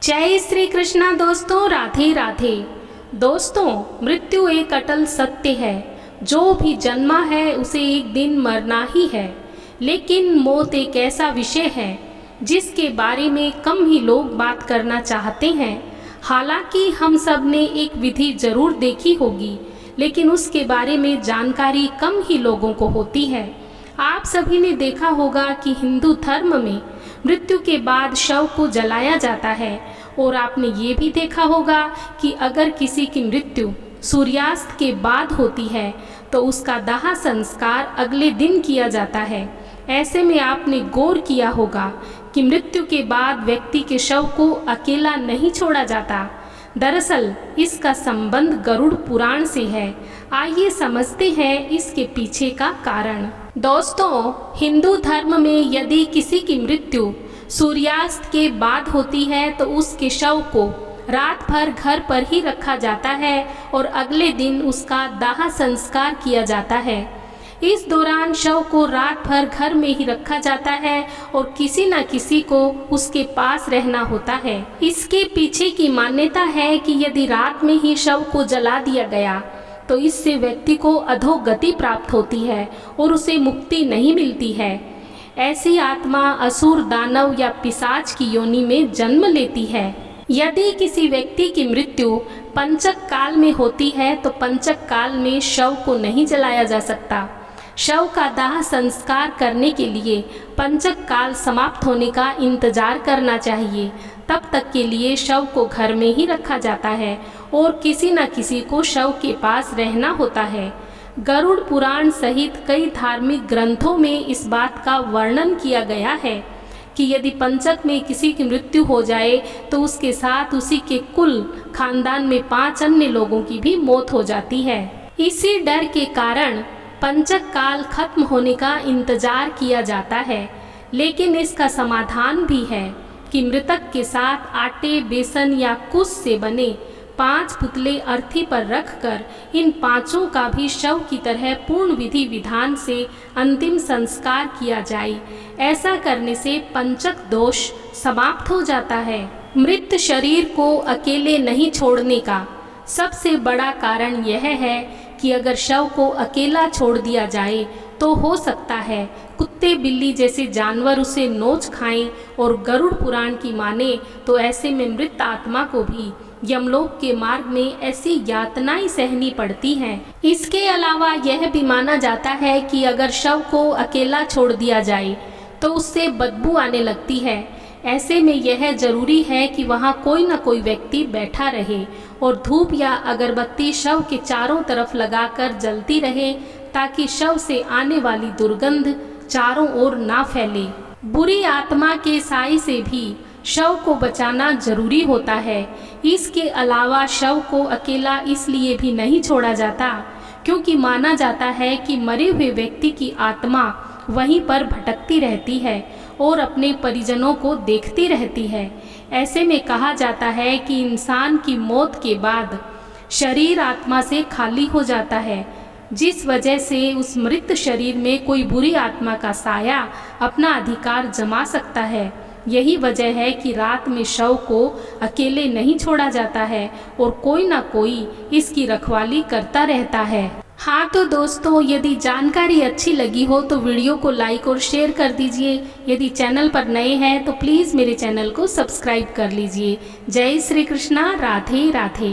जय श्री कृष्णा दोस्तों, राधे राधे। दोस्तों, मृत्यु एक अटल सत्य है। जो भी जन्मा है उसे एक दिन मरना ही है। लेकिन मौत एक ऐसा विषय है जिसके बारे में कम ही लोग बात करना चाहते हैं। हालांकि हम सब ने एक विधि जरूर देखी होगी, लेकिन उसके बारे में जानकारी कम ही लोगों को होती है। आप सभी ने देखा होगा कि हिंदू धर्म में मृत्यु के बाद शव को जलाया जाता है, और आपने ये भी देखा होगा कि अगर किसी की मृत्यु सूर्यास्त के बाद होती है तो उसका दाह संस्कार अगले दिन किया जाता है। ऐसे में आपने गौर किया होगा कि मृत्यु के बाद व्यक्ति के शव को अकेला नहीं छोड़ा जाता। दरअसल इसका संबंध गरुड़ पुराण से है। आइए समझते हैं इसके पीछे का कारण। दोस्तों, हिंदू धर्म में यदि किसी की मृत्यु सूर्यास्त के बाद होती है तो उसके शव को रात भर घर पर ही रखा जाता है और अगले दिन उसका दाह संस्कार किया जाता है। इस दौरान शव को रात भर घर में ही रखा जाता है और किसी न किसी को उसके पास रहना होता है। इसके पीछे की मान्यता है कि यदि रात में ही शव को जला दिया गया तो इससे व्यक्ति को अधोगति प्राप्त होती है और उसे मुक्ति नहीं मिलती है। ऐसी आत्मा असुर, दानव या पिशाच की योनि में जन्म लेती है। यदि किसी व्यक्ति की मृत्यु पंचक काल में होती है तो पंचक काल में शव को नहीं जलाया जा सकता। शव का दाह संस्कार करने के लिए पंचक काल समाप्त होने का इंतजार करना चाहिए। तब तक के लिए शव को घर में ही रखा जाता है और किसी न किसी को शव के पास रहना होता है। गरुड़ पुराण सहित कई धार्मिक ग्रंथों में इस बात का वर्णन किया गया है कि यदि पंचक में किसी की मृत्यु हो जाए तो उसके साथ उसी के कुल खानदान में 5 अन्य लोगों की भी मौत हो जाती है। इसी डर के कारण पंचक काल खत्म होने का इंतजार किया जाता है। लेकिन इसका समाधान भी है कि मृतक के साथ आटे, बेसन या कुश से बने 5 पुतले अर्थी पर रखकर इन 5 का भी शव की तरह पूर्ण विधि विधान से अंतिम संस्कार किया जाए। ऐसा करने से पंचक दोष समाप्त हो जाता है। मृत शरीर को अकेले नहीं छोड़ने का सबसे बड़ा कारण यह है कि अगर शव को अकेला छोड़ दिया जाए तो हो सकता है कुत्ते, बिल्ली जैसे जानवर उसे नोच खाएं, और गरुड़ पुराण की माने तो ऐसे में मृत आत्मा को भी यमलोक के मार्ग में ऐसी यातनाएं सहनी पड़ती हैं। इसके अलावा यह भी माना जाता है कि अगर शव को अकेला छोड़ दिया जाए तो उससे बदबू आने लगती है। ऐसे में यह जरूरी है कि वहाँ कोई न कोई व्यक्ति बैठा रहे और धूप या अगरबत्ती शव के चारों तरफ लगाकर जलती रहे, ताकि शव से आने वाली दुर्गंध चारों ओर ना फैले। बुरी आत्मा के साए से भी शव को बचाना जरूरी होता है। इसके अलावा शव को अकेला इसलिए भी नहीं छोड़ा जाता क्योंकि माना जाता है कि मरे हुए व्यक्ति की आत्मा वहीं पर भटकती रहती है और अपने परिजनों को देखती रहती है। ऐसे में कहा जाता है कि इंसान की मौत के बाद शरीर आत्मा से खाली हो जाता है, जिस वजह से उस मृत शरीर में कोई बुरी आत्मा का साया अपना अधिकार जमा सकता है। यही वजह है कि रात में शव को अकेले नहीं छोड़ा जाता है और कोई ना कोई इसकी रखवाली करता रहता है। हाँ तो दोस्तों, यदि जानकारी अच्छी लगी हो तो वीडियो को लाइक और शेयर कर दीजिए। यदि चैनल पर नए हैं तो प्लीज़ मेरे चैनल को सब्सक्राइब कर लीजिए। जय श्री कृष्णा, राधे राधे।